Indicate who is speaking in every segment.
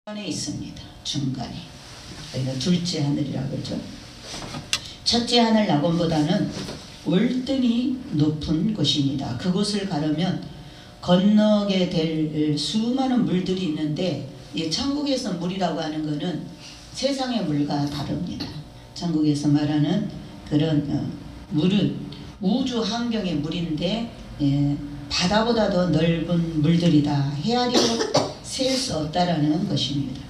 Speaker 1: 중간에 있습니다. 중간에. 그러니까 둘째 하늘이라고 그러죠. 첫째 하늘 낙원보다는 월등히 높은 곳입니다. 그곳을 가려면 건너게 될 수많은 물들이 있는데, 이 천국에서 물이라고 하는 것은 세상의 물과 다릅니다. 천국에서 말하는 그런 물은 우주 환경의 물인데, 바다보다 더 넓은 물들이다. 헤아리고 셀 수 없다라는 것입니다.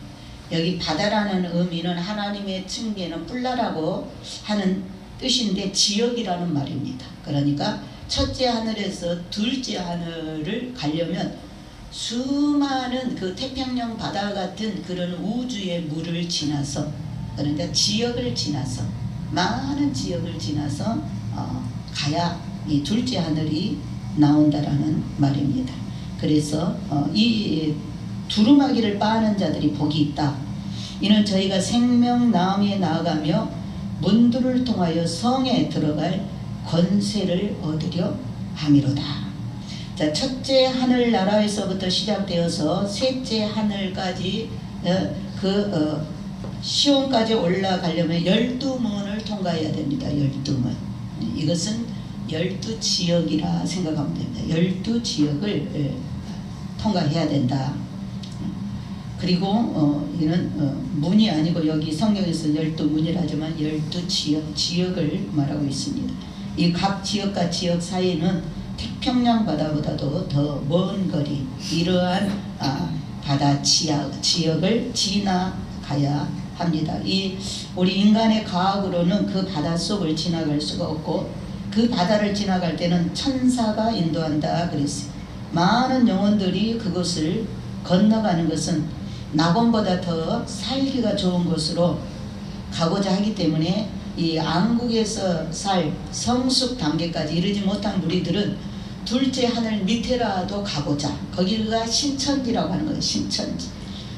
Speaker 1: 여기 바다라는 의미는 하나님의 측면에는 뿔라라고 하는 뜻인데 지역이라는 말입니다. 그러니까 첫째 하늘에서 둘째 하늘을 가려면 수많은 그 태평양 바다 같은 그런 우주의 물을 지나서, 그러니까 지역을 지나서, 많은 지역을 지나서 가야 이 둘째 하늘이 나온다라는 말입니다. 그래서 이 두루마기를 빠는 자들이 복이 있다. 이는 저희가 생명나무에 나아가며 문들을 통하여 성에 들어갈 권세를 얻으려 함이로다. 자, 첫째 하늘 나라에서부터 시작되어서 셋째 하늘까지 시온까지 올라가려면 12문을 통과해야 됩니다. 12문. 이것은 12지역이라 생각하면 됩니다. 12지역을 통과해야 된다. 그리고 이는 문이 아니고 여기 성경에서 12문이라 하지만 12지역을 말하고 있습니다. 이 각 지역과 지역 사이는 태평양 바다보다도 더 먼 거리, 이러한 바다 지역을 지나가야 합니다. 우리 인간의 과학으로는 그 바다 속을 지나갈 수가 없고, 그 바다를 지나갈 때는 천사가 인도한다 그랬어요. 많은 영혼들이 그곳을 건너가는 것은 낙원보다 더 살기가 좋은 곳으로 가고자 하기 때문에 이 안국에서 살 성숙 단계까지 이르지 못한 무리들은 둘째 하늘 밑에라도 가고자, 거기가 신천지라고 하는 거예요. 신천지.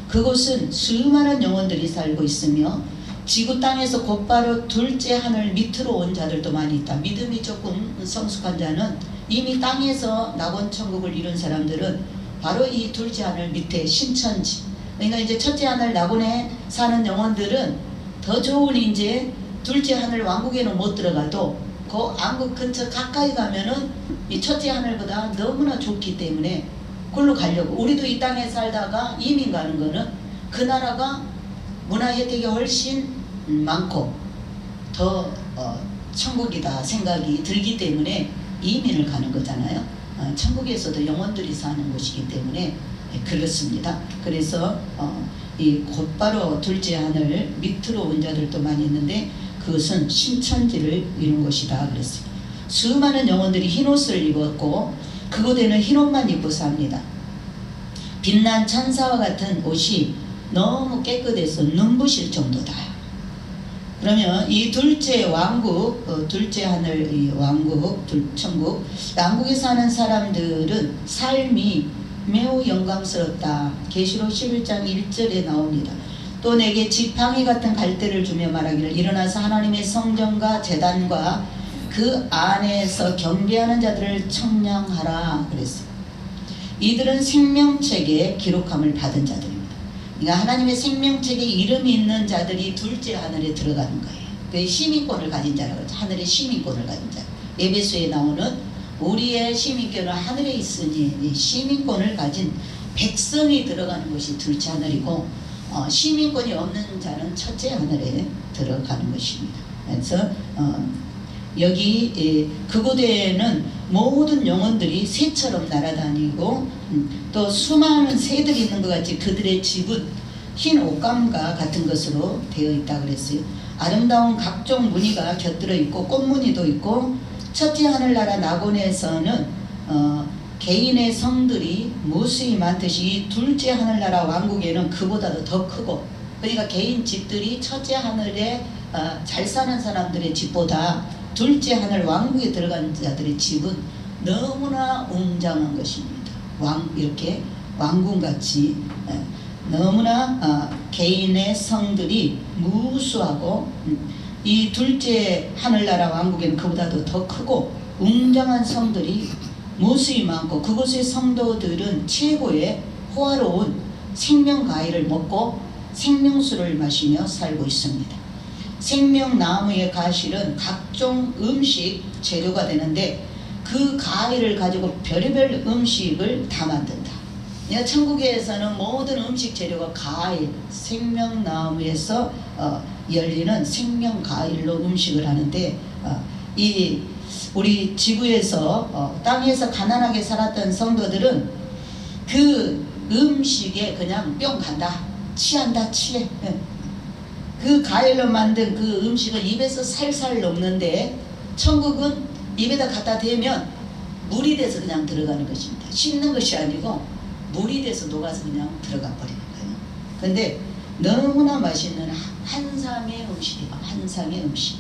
Speaker 1: 그곳은 수많은 영혼들이 살고 있으며 지구 땅에서 곧바로 둘째 하늘 밑으로 온 자들도 많이 있다. 믿음이 조금 성숙한 자는 이미 땅에서 낙원 천국을 이룬 사람들은 바로 이 둘째 하늘 밑에 신천지, 그러니까 이제 첫째 하늘 낙원에 사는 영혼들은 더 좋은 이제 둘째 하늘 왕국에는 못 들어가도 그 왕국 근처 가까이 가면은 이 첫째 하늘보다 너무나 좋기 때문에 그걸로 가려고. 우리도 이 땅에 살다가 이민 가는 거는 그 나라가 문화 혜택이 훨씬 많고 더 천국이다 생각이 들기 때문에 이민을 가는 거잖아요. 천국에서도 영혼들이 사는 곳이기 때문에 그렇습니다. 그래서 이 곧바로 둘째 하늘 밑으로 온 자들도 많이 있는데 그것은 신천지를 이룬 것이다 그랬어요. 수많은 영혼들이 흰옷을 입었고 그곳에는 흰옷만 입고 삽니다. 빛난 천사와 같은 옷이 너무 깨끗해서 눈부실 정도다. 그러면 이 둘째 왕국, 둘째 하늘 이 왕국, 천국, 왕국에 사는 사람들은 삶이 매우 영광스럽다. 계시록 11장 1절에 나옵니다. 또 내게 지팡이 같은 갈대를 주며 말하기를 일어나서 하나님의 성전과 제단과 그 안에서 경배하는 자들을 청량하라 그랬어요. 이들은 생명책에 기록함을 받은 자들입니다. 그러니까 하나님의 생명책에 이름이 있는 자들이 둘째 하늘에 들어가는 거예요. 그 시민권을 가진 자라고 하죠. 하늘의 시민권을 가진 자. 에베소에 나오는 우리의 시민권은 하늘에 있으니 시민권을 가진 백성이 들어가는 것이 둘째 하늘이고, 시민권이 없는 자는 첫째 하늘에 들어가는 것입니다. 그래서 여기 그곳에는 모든 영혼들이 새처럼 날아다니고 또 수많은 새들이 있는 것 같이 그들의 집은 흰 옷감과 같은 것으로 되어 있다 그랬어요. 아름다운 각종 무늬가 곁들여 있고 꽃무늬도 있고, 첫째 하늘나라 낙원에서는 개인의 성들이 무수히 많듯이 이 둘째 하늘나라 왕국에는 그보다도 더 크고, 그러니까 개인 집들이 첫째 하늘에 잘 사는 사람들의 집보다 둘째 하늘 왕국에 들어간 자들의 집은 너무나 웅장한 것입니다. 이렇게 왕궁같이 너무나 개인의 성들이 무수하고, 이 둘째 하늘나라 왕국에는 그보다도 더 크고 웅장한 성들이 무수히 많고, 그곳의 성도들은 최고의 호화로운 생명과일을 먹고 생명수를 마시며 살고 있습니다. 생명나무의 가실은 각종 음식 재료가 되는데 그 과일을 가지고 별의별 음식을 다 만든다. 천국에서는 모든 음식 재료가 과일, 생명나무에서 열리는 생명과일로 음식을 하는데 이 우리 지구에서 땅에서 가난하게 살았던 성도들은 그 음식에 그냥 뿅 간다. 취한다 취해. 그 과일로 만든 그 음식을 입에서 살살 녹는데 천국은 입에다 갖다 대면 물이 돼서 그냥 들어가는 것입니다. 씹는 것이 아니고 물이 돼서 녹아서 그냥 들어가 버리는 거예요. 근데 너무나 맛있는 한상의 음식이에요. 한상의 음식.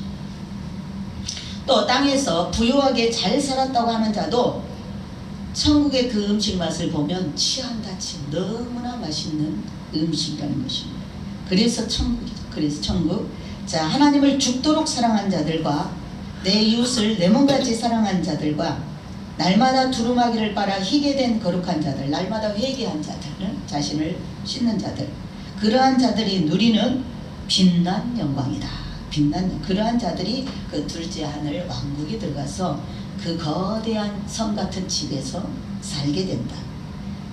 Speaker 1: 또 땅에서 부유하게 잘 살았다고 하는 자도 천국의 그 음식 맛을 보면 취한다 취해. 너무나 맛있는 음식이라는 것입니다. 그래서 천국이죠. 그래서 천국. 자, 하나님을 죽도록 사랑한 자들과 내 이웃을 내 몸같이 사랑한 자들과 날마다 두루마기를 빨아 희게 된 거룩한 자들, 날마다 회개한 자들, 자신을 씻는 자들, 그러한 자들이 누리는 빛난 영광이다. 빛난 그러한 자들이 그 둘째 하늘 왕국에 들어가서 그 거대한 성 같은 집에서 살게 된다.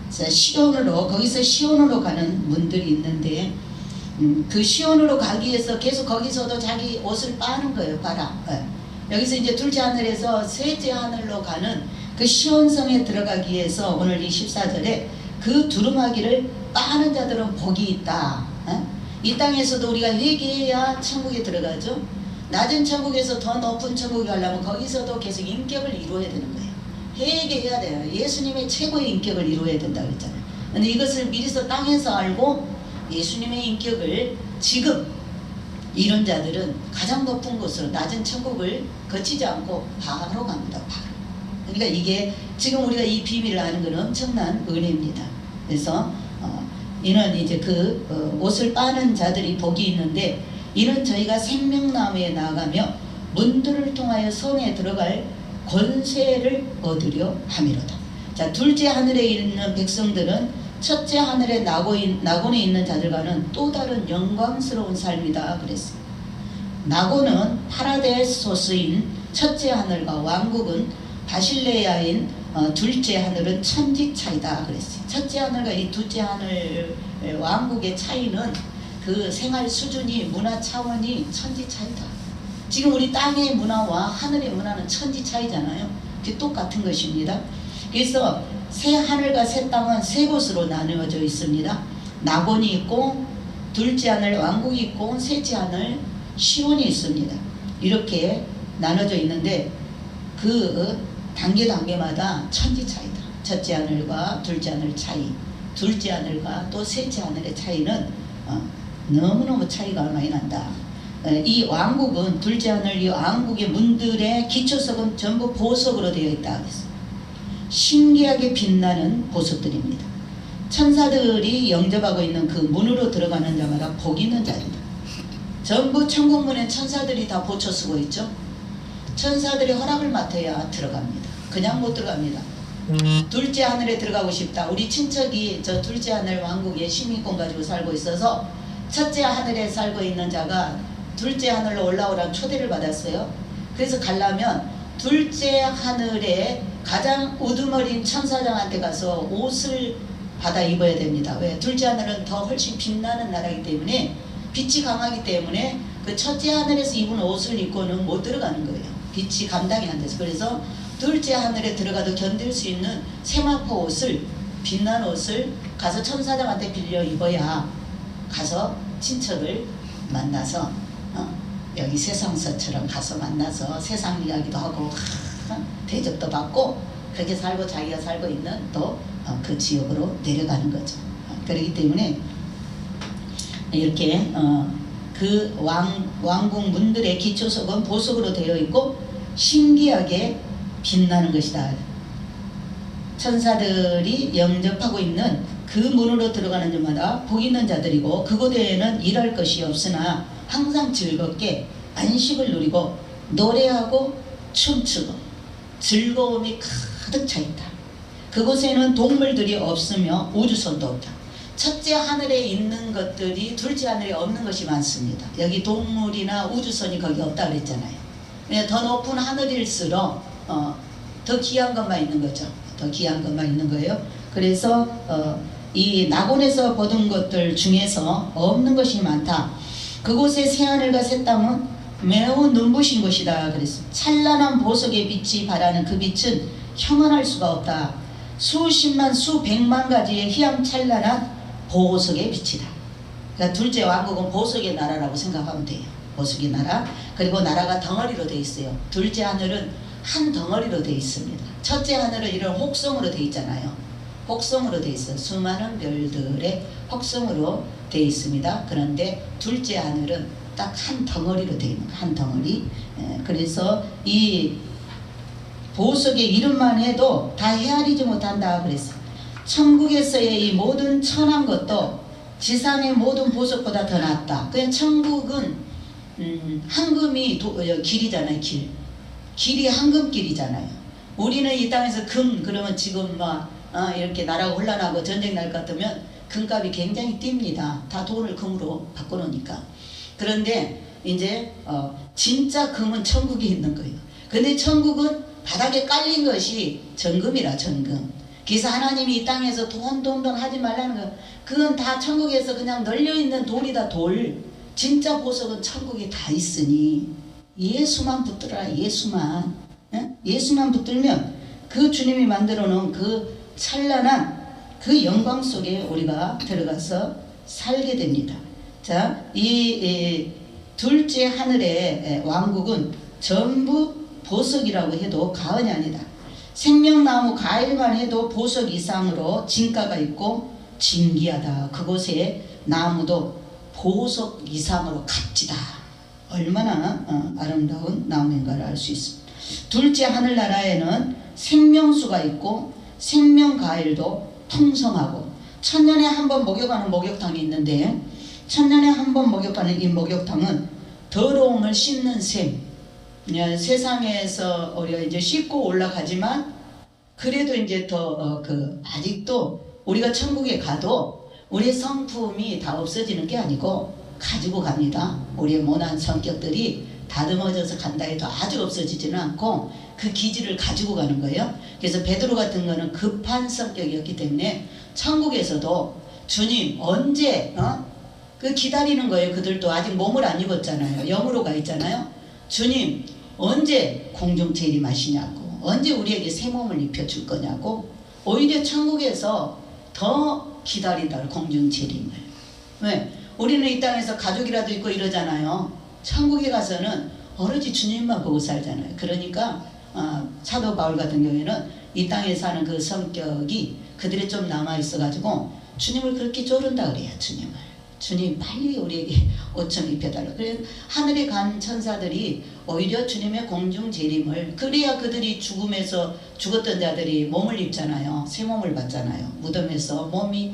Speaker 1: 자, 시온으로, 거기서 시온으로 가는 문들이 있는데 그 시온으로 가기 위해서 계속 거기서도 자기 옷을 빠는 거예요. 빨아. 여기서 이제 둘째 하늘에서 셋째 하늘로 가는 그 시온성에 들어가기 위해서 오늘 이 14절에 그 두루마기를 빠는 자들은 복이 있다. 이 땅에서도 우리가 회개해야 천국에 들어가죠. 낮은 천국에서 더 높은 천국에 가려면 거기서도 계속 인격을 이루어야 되는 거예요. 회개해야 돼요. 예수님의 최고의 인격을 이루어야 된다 그랬잖아요. 근데 이것을 미리서 땅에서 알고 예수님의 인격을 지금 이런 자들은 가장 높은 곳으로 낮은 천국을 거치지 않고 바로 갑니다. 바로. 그러니까 이게 지금 우리가 이 비밀을 아는 것은 엄청난 은혜입니다. 그래서 이는 이제 그 옷을 빠는 자들이 복이 있는데 이는 저희가 생명나무에 나아가며 문들을 통하여 성에 들어갈 권세를 얻으려 함이로다. 자, 둘째 하늘에 있는 백성들은 첫째 하늘에 낙원에 있는 자들과는 또 다른 영광스러운 삶이다 그랬어요. 낙원은 파라데소스인 첫째 하늘과 왕국은 바실레야인 둘째 하늘은 천지 차이다 그랬어요. 첫째 하늘과 이 둘째 하늘 왕국의 차이는 그 생활 수준이 문화 차원이 천지 차이다. 지금 우리 땅의 문화와 하늘의 문화는 천지 차이잖아요. 그게 똑같은 것입니다. 그래서 새 하늘과 새 땅은 세 곳으로 나누어져 있습니다. 낙원이 있고 둘째 하늘 왕국이 있고 셋째 하늘 시온이 있습니다. 이렇게 나눠져 있는데 그 단계마다 천지 차이다. 첫째 하늘과 둘째 하늘 차이, 둘째 하늘과 또 셋째 하늘의 차이는 너무너무 차이가 많이 난다. 이 왕국은 둘째 하늘 이 왕국의 문들의 기초석은 전부 보석으로 되어 있다 그랬어요. 신기하게 빛나는 보석들입니다. 천사들이 영접하고 있는 그 문으로 들어가는 자마다 복 있는 자입니다. 전부 천국문에 천사들이 다 보초 쓰고 있죠. 천사들이 허락을 맡아야 들어갑니다. 그냥 못 들어갑니다. 둘째 하늘에 들어가고 싶다. 우리 친척이 저 둘째 하늘 왕국에 시민권 가지고 살고 있어서 첫째 하늘에 살고 있는 자가 둘째 하늘로 올라오라는 초대를 받았어요. 그래서 가려면 둘째 하늘에 가장 우두머린 천사장한테 가서 옷을 받아 입어야 됩니다. 왜? 둘째 하늘은 더 훨씬 빛나는 나라이기 때문에 빛이 강하기 때문에 그 첫째 하늘에서 입은 옷을 입고는 못 들어가는 거예요. 빛이 감당이 안 돼서. 그래서 둘째 하늘에 들어가도 견딜 수 있는 세마포 옷을, 빛난 옷을 가서 천사장한테 빌려 입어야 가서 친척을 만나서 여기 세상서처럼 가서 만나서 세상 이야기도 하고 대접도 받고 그렇게 살고 자기가 살고 있는 또 그 지역으로 내려가는 거죠. 그렇기 때문에 이렇게 그 왕국 문들의 기초석은 보석으로 되어 있고 신기하게 빛나는 것이다. 천사들이 영접하고 있는 그 문으로 들어가는 자마다 복 있는 자들이고 그곳에는 일할 것이 없으나 항상 즐겁게 안식을 누리고 노래하고 춤추고 즐거움이 가득 차 있다. 그곳에는 동물들이 없으며 우주선도 없다. 첫째 하늘에 있는 것들이 둘째 하늘에 없는 것이 많습니다. 여기 동물이나 우주선이 거기 없다 그랬잖아요. 더 높은 하늘일수록 더 귀한 것만 있는 거죠. 더 귀한 것만 있는 거예요. 그래서 이 낙원에서 보던 것들 중에서 없는 것이 많다. 그곳에 새하늘과 새 땅은 매우 눈부신 것이다 그랬어. 찬란한 보석의 빛이 발하는 그 빛은 형언할 수가 없다. 수십만 수백만 가지의 희양찬란한 보석의 빛이다. 그러니까 둘째 왕국은 보석의 나라라고 생각하면 돼요. 보석의 나라. 그리고 나라가 덩어리로 되어 있어요. 둘째 하늘은 한 덩어리로 되어 있습니다. 첫째 하늘은 이런 혹성으로 되어 있잖아요. 혹성으로 되어 있어요. 수많은 별들의 혹성으로 되어 있습니다. 그런데 둘째 하늘은 딱 한 덩어리로 되어 있는 한 덩어리. 그래서 이 보석의 이름만 해도 다 헤아리지 못한다 그랬어. 천국에서의 이 모든 천한 것도 지상의 모든 보석보다 더 낫다. 그냥 천국은 황금이 길이잖아요. 길이 황금길이잖아요. 우리는 이 땅에서 금 그러면 지금 막 이렇게 나라가 혼란하고 전쟁 날 것 같으면 금값이 굉장히 뜁니다. 다 돈을 금으로 바꿔놓으니까. 그런데 이제 진짜 금은 천국에 있는 거예요. 근데 천국은 바닥에 깔린 것이 정금이라 정금. 그래서 하나님이 이 땅에서 돈 하지 말라는 거, 그건 다 천국에서 그냥 널려있는 돌이다. 돌. 진짜 보석은 천국에 다 있으니 예수만 붙들어라. 예수만. 예수만 붙들면 그 주님이 만들어 놓은 그 찬란한 그 영광 속에 우리가 들어가서 살게 됩니다. 자, 이 둘째 하늘의 왕국은 전부 보석이라고 해도 과언이 아니다. 생명나무 과일만 해도 보석 이상으로 진가가 있고 진귀하다. 그곳에 나무도 보석 이상으로 값지다. 얼마나 아름다운 나무인가를 알 수 있습니다. 둘째 하늘나라에는 생명수가 있고 생명과일도 풍성하고 천년에 한 번 목욕하는 목욕탕이 있는데, 천년에 한 번 목욕하는 이 목욕탕은 더러움을 씻는 셈. 세상에서 우리가 이제 씻고 올라가지만 그래도 이제 더 아직도 우리가 천국에 가도 우리의 성품이 다 없어지는 게 아니고 가지고 갑니다. 우리의 모난 성격들이 다듬어져서 간다 해도 아주 없어지지는 않고 그 기질을 가지고 가는 거예요. 그래서 베드로 같은 거는 급한 성격이었기 때문에 천국에서도 주님 언제 그 기다리는 거예요. 그들도 아직 몸을 안 입었잖아요. 영으로 가 있잖아요. 주님 언제 공중 재림하시냐고, 언제 우리에게 새 몸을 입혀줄 거냐고. 오히려 천국에서 더 기다린다. 공중 재림을. 왜? 우리는 이 땅에서 가족이라도 있고 이러잖아요. 천국에 가서는 오로지 주님만 보고 살잖아요. 그러니까 사도 바울 같은 경우에는 이 땅에 사는 그 성격이 그들이 좀 남아있어 가지고 주님을 그렇게 조른다 그래요. 주님 빨리 우리에게 옷 좀 입혀달라. 그래서 하늘에 간 천사들이 오히려 주님의 공중 재림을, 그래야 그들이 죽음에서 죽었던 자들이 몸을 입잖아요. 새 몸을 받잖아요. 무덤에서 몸이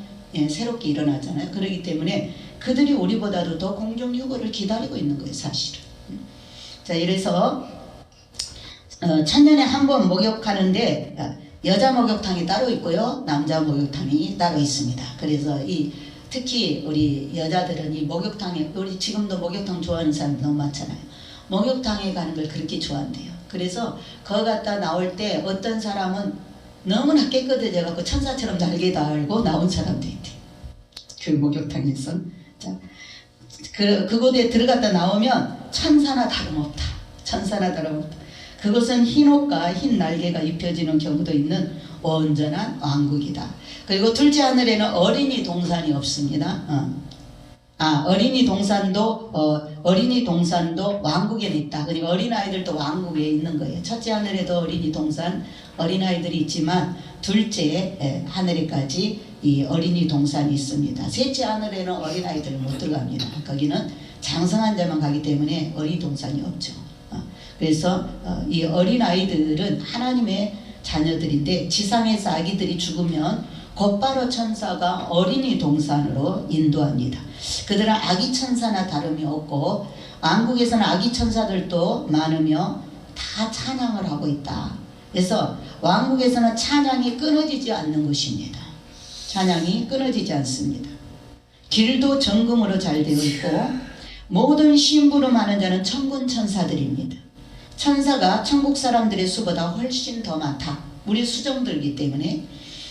Speaker 1: 새롭게 일어나잖아요. 그렇기 때문에 그들이 우리보다도 더 공중 유고를 기다리고 있는 거예요. 사실은. 자, 이래서 천년에 한 번 목욕하는데 여자 목욕탕이 따로 있고요, 남자 목욕탕이 따로 있습니다. 그래서 특히 우리 여자들은 이 목욕탕에, 우리 지금도 목욕탕 좋아하는 사람 너무 많잖아요. 목욕탕에 가는 걸 그렇게 좋아한대요. 그래서 거기 갔다 나올 때 어떤 사람은 너무나 깨끗해져 갖고 천사처럼 날개 달고 나온 사람도 있대. 그 목욕탕에서. 자, 그곳에 들어갔다 나오면 천사나 다름없다. 천사나 다름없다. 그것은 흰 옷과 흰 날개가 입혀지는 경우도 있는 온전한 왕국이다. 그리고 둘째 하늘에는 어린이 동산이 없습니다. 어린이 동산도 왕국에 있다. 그리고 어린아이들도 왕국에 있는 거예요. 첫째 하늘에도 어린이 동산, 어린아이들이 있지만 둘째 하늘에까지 이 어린이 동산이 있습니다. 셋째 하늘에는 어린아이들은 못 들어갑니다. 거기는 장성한 자만 가기 때문에 어린이 동산이 없죠. 그래서 이 어린아이들은 하나님의 자녀들인데, 지상에서 아기들이 죽으면 곧바로 천사가 어린이 동산으로 인도합니다. 그들은 아기 천사나 다름이 없고 왕국에서는 아기 천사들도 많으며 다 찬양을 하고 있다. 그래서 왕국에서는 찬양이 끊어지지 않는 것입니다. 찬양이 끊어지지 않습니다. 길도 정금으로 잘 되어 있고 모든 심부름하는 자는 천군 천사들입니다. 천사가 천국 사람들의 수보다 훨씬 더 많다. 우리 수종들이기 때문에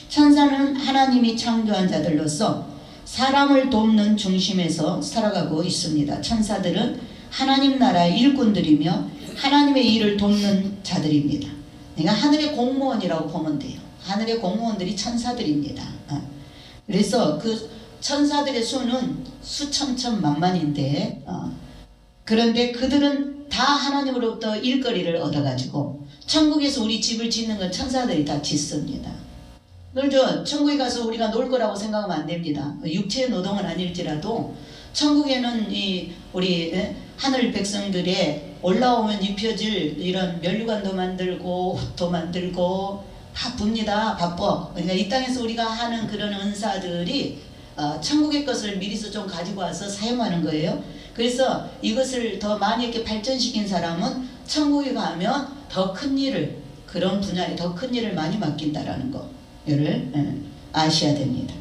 Speaker 1: 천사는 하나님이 창조한 자들로서 사람을 돕는 중심에서 살아가고 있습니다. 천사들은 하나님 나라의 일꾼들이며 하나님의 일을 돕는 자들입니다. 그러니까 하늘의 공무원이라고 보면 돼요. 하늘의 공무원들이 천사들입니다. 그래서 그 천사들의 수는 수천천만만인데 그런데 그들은 다 하나님으로부터 일거리를 얻어가지고 천국에서 우리 집을 짓는 건 천사들이 다 짓습니다. 그렇죠. 천국에 가서 우리가 놀 거라고 생각하면 안 됩니다. 육체 노동은 아닐지라도 천국에는 우리 하늘 백성들의 올라오면 입혀질 이런 면류관도 만들고 옷도 만들고 바쁩니다. 바빠. 그러니까 이 땅에서 우리가 하는 그런 은사들이 천국의 것을 미리서 좀 가지고 와서 사용하는 거예요. 그래서 이것을 더 많이 이렇게 발전시킨 사람은 천국에 가면 더 큰 일을, 그런 분야에 더 큰 일을 많이 맡긴다라는 거를 아셔야 됩니다.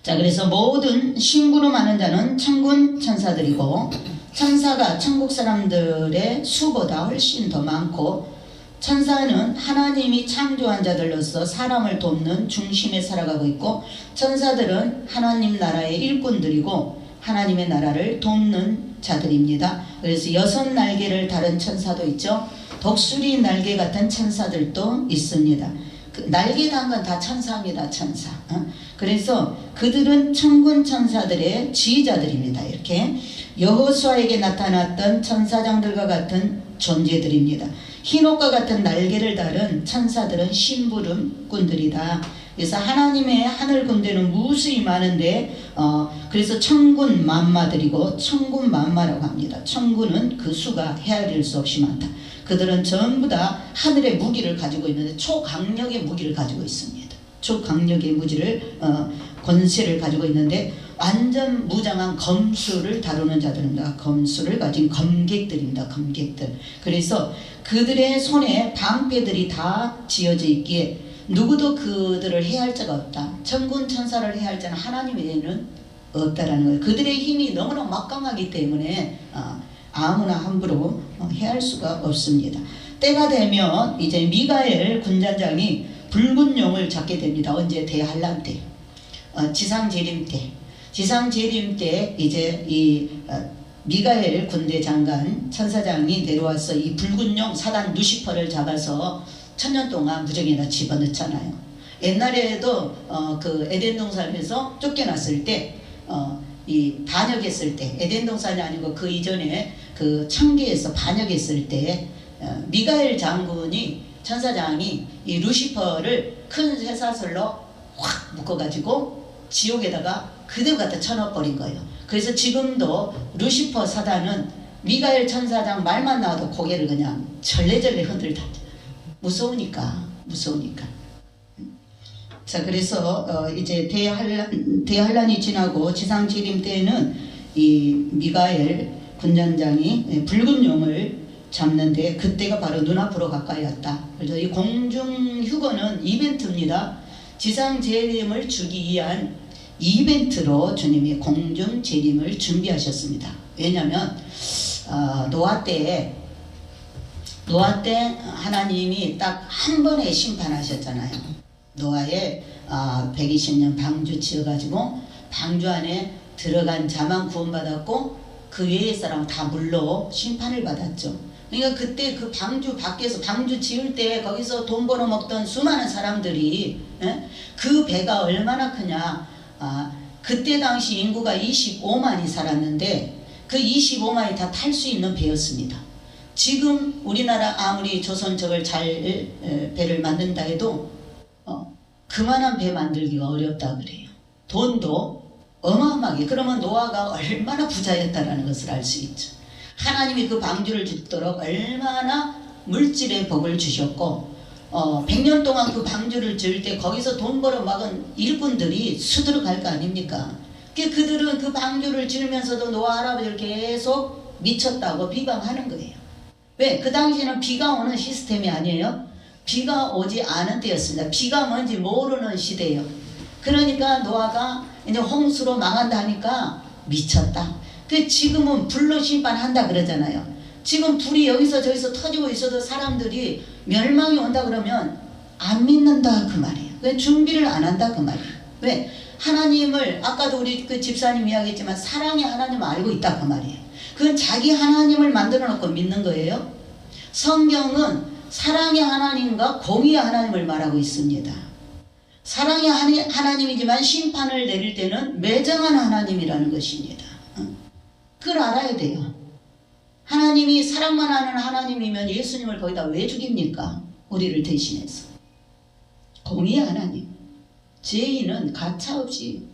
Speaker 1: 자, 그래서 모든 심부름하는 자는 천군 천사들이고 천사가 천국 사람들의 수보다 훨씬 더 많고 천사는 하나님이 창조한 자들로서 사람을 돕는 중심에 살아가고 있고 천사들은 하나님 나라의 일꾼들이고 하나님의 나라를 돕는 자들입니다. 그래서 6날개를 다른 천사도 있죠. 독수리 날개 같은 천사들도 있습니다. 날개 단 건 다 천사입니다. 천사. 그래서 그들은 천군 천사들의 지휘자들입니다. 이렇게 여호수아에게 나타났던 천사장들과 같은 존재들입니다. 흰옷과 같은 날개를 달은 천사들은 심부름꾼들이다. 그래서 하나님의 하늘 군대는 무수히 많은데 그래서 천군 만마들이고 천군 만마라고 합니다. 천군은 그 수가 헤아릴 수 없이 많다. 그들은 전부 다 하늘의 무기를 가지고 있는데 초강력의 무기를 가지고 있습니다. 초강력의 무기를 권세를 가지고 있는데 완전 무장한 검수를 다루는 자들입니다. 검수를 가진 검객들입니다. 검객들. 그래서 그들의 손에 방패들이 다 지어져 있기에 누구도 그들을 해할 자가 없다. 천군 천사를 해할 자는 하나님 외에는 없다라는 거예요. 그들의 힘이 너무나 막강하기 때문에 아무나 함부로 해할 수가 없습니다. 때가 되면 이제 미가엘 군단장이 붉은 용을 잡게 됩니다. 언제? 대환란 때, 지상재림 때. 지상재림 때 이제 이 미가엘 군대 장관 천사장이 내려와서 이 붉은 용 사단 루시퍼를 잡아서 1000년 동안 무정에다 집어넣잖아요. 옛날에도 그 에덴 동산에서 쫓겨났을 때 이 반역했을 때, 에덴 동산이 아니고 그 이전에 그 청계에서 반역했을 때 미가엘 장군이 천사장이 이 루시퍼를 큰 쇠사슬로 확 묶어가지고 지옥에다가 그대로 갖다 쳐넣어버린 거예요. 그래서 지금도 루시퍼 사단은 미가엘 천사장 말만 나와도 고개를 그냥 절레절레 흔들다. 무서우니까. 자, 그래서 이제 대환란이 지나고 지상재림 때에는 이 미가엘 군단장이 붉은 용을 잡는데 그때가 바로 눈앞으로 가까이 왔다. 그래서 이 공중휴거는 이벤트입니다. 지상재림을 주기 위한 이벤트로 주님이 공중재림을 준비하셨습니다. 왜냐하면 노아 때 하나님이 딱 한 번에 심판하셨잖아요. 노아의 120년 방주 지어가지고 방주 안에 들어간 자만 구원받았고 그 외의 사람 다 물로 심판을 받았죠. 그러니까 그때 그 방주 밖에서 방주 지을 때 거기서 돈 벌어먹던 수많은 사람들이 그 배가 얼마나 크냐. 그때 당시 인구가 25만이 살았는데 그 25만이 다 탈 수 있는 배였습니다. 지금 우리나라 아무리 조선 저걸 잘 배를 만든다 해도 그만한 배 만들기가 어렵다 그래요. 돈도 어마어마하게. 그러면 노아가 얼마나 부자였다라는 것을 알 수 있죠. 하나님이 그 방주를 짓도록 얼마나 물질의 복을 주셨고 100년 동안 그 방주를 지을 때 거기서 돈 벌어 막은 일꾼들이 수두룩할 거 아닙니까? 그들은 그 방주를 지으면서도 노아 할아버지를 계속 미쳤다고 비방하는 거예요. 왜? 그 당시에는 비가 오는 시스템이 아니에요. 비가 오지 않은 때였습니다. 비가 뭔지 모르는 시대예요. 그러니까 노아가 이제 홍수로 망한다 하니까 미쳤다. 그 지금은 불로 심판한다 그러잖아요. 지금 불이 여기서 저기서 터지고 있어도 사람들이 멸망이 온다 그러면 안 믿는다 그 말이에요. 왜 준비를 안 한다 그 말이에요. 왜? 하나님을 아까도 우리 그 집사님 이야기했지만 사랑의 하나님을 알고 있다 그 말이에요. 그건 자기 하나님을 만들어 놓고 믿는 거예요. 성경은 사랑의 하나님과 공의의 하나님을 말하고 있습니다. 사랑의 하나님이지만 심판을 내릴 때는 매정한 하나님이라는 것입니다. 그걸 알아야 돼요. 하나님이 사랑만 하는 하나님이면 예수님을 거기다 왜 죽입니까? 우리를 대신해서. 공의의 하나님. 죄인은 가차없이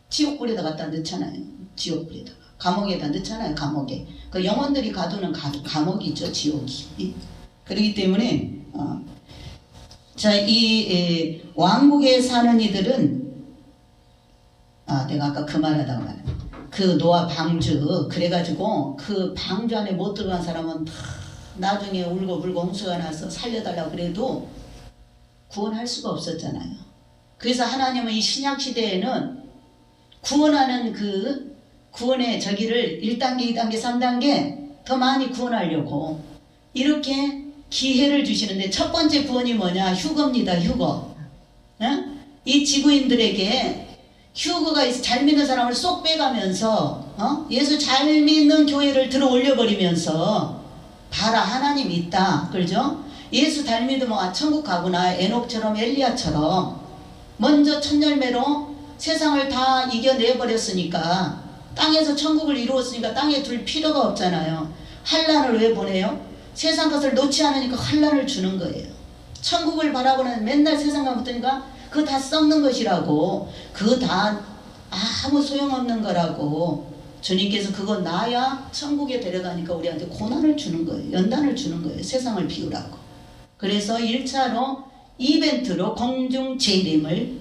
Speaker 1: 지옥불에다 갖다 넣잖아요. 지옥불에다가. 감옥에다 넣잖아요. 감옥에. 그 영혼들이 가두는 감옥이죠. 지옥이. 그렇기 때문에 자, 이 왕국에 사는 이들은 내가 아까 그 말하다가 말했네. 그 노아 방주 그래가지고 그 방주 안에 못 들어간 사람은 다 나중에 울고불고 홍수가 나서 살려달라고 그래도 구원할 수가 없었잖아요. 그래서 하나님은 이 신약시대에는 구원하는 그 구원의 저기를 1단계 2단계 3단계 더 많이 구원하려고 이렇게 기회를 주시는데 첫 번째 구원이 뭐냐? 휴거입니다. 휴거. 이 지구인들에게 휴거가 있어. 잘 믿는 사람을 쏙 빼가면서 예수 잘 믿는 교회를 들어 올려버리면서 봐라 하나님 있다. 그렇죠? 예수 잘 믿으면 천국 가구나. 에녹처럼 엘리야처럼 먼저 첫 열매로 세상을 다 이겨내버렸으니까 땅에서 천국을 이루었으니까 땅에 둘 필요가 없잖아요. 환난을 왜 보내요? 세상 것을 놓지 않으니까 환난을 주는 거예요. 천국을 바라보는 맨날 세상만 붙으니까 그거 다 썩는 것이라고, 그거 다 아무 소용없는 거라고 주님께서 그거 나야 천국에 데려가니까 우리한테 고난을 주는 거예요. 연단을 주는 거예요. 세상을 비우라고. 그래서 1차로 이벤트로 공중 재림을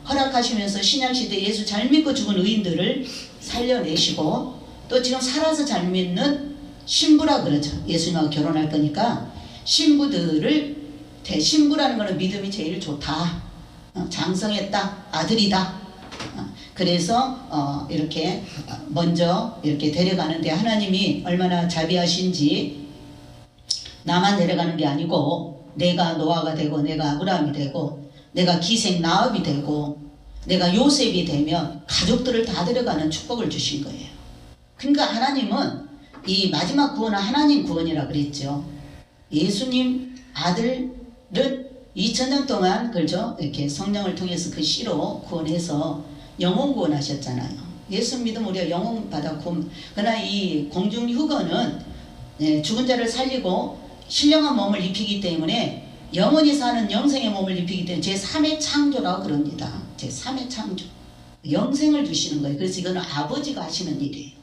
Speaker 1: 허락하시면서 신약시대 예수 잘 믿고 죽은 의인들을 살려내시고, 또 지금 살아서 잘 믿는 신부라 그러죠. 예수님하고 결혼할 거니까 신부들을, 신부라는 거는 믿음이 제일 좋다. 장성했다. 아들이다. 그래서 이렇게 먼저 이렇게 데려가는데 하나님이 얼마나 자비하신지, 나만 데려가는 게 아니고 내가 노아가 되고 내가 아브라함이 되고 내가 기생 나압이 되고 내가 요셉이 되면 가족들을 다 데려가는 축복을 주신 거예요. 그러니까 하나님은 이 마지막 구원은 하나님 구원이라 그랬죠. 예수님 아들은 2000년 동안 그렇죠? 이렇게 성령을 통해서 그 씨로 구원해서 영혼 구원하셨잖아요. 예수 믿으면 우리가 영혼 받았고, 그러나 이 공중 휴거는 죽은 자를 살리고 신령한 몸을 입히기 때문에 영원히 사는 영생의 몸을 입히기 때문에 제3의 창조라고 그럽니다. 제3의 창조. 영생을 주시는 거예요. 그래서 이거는 아버지가 하시는 일이에요.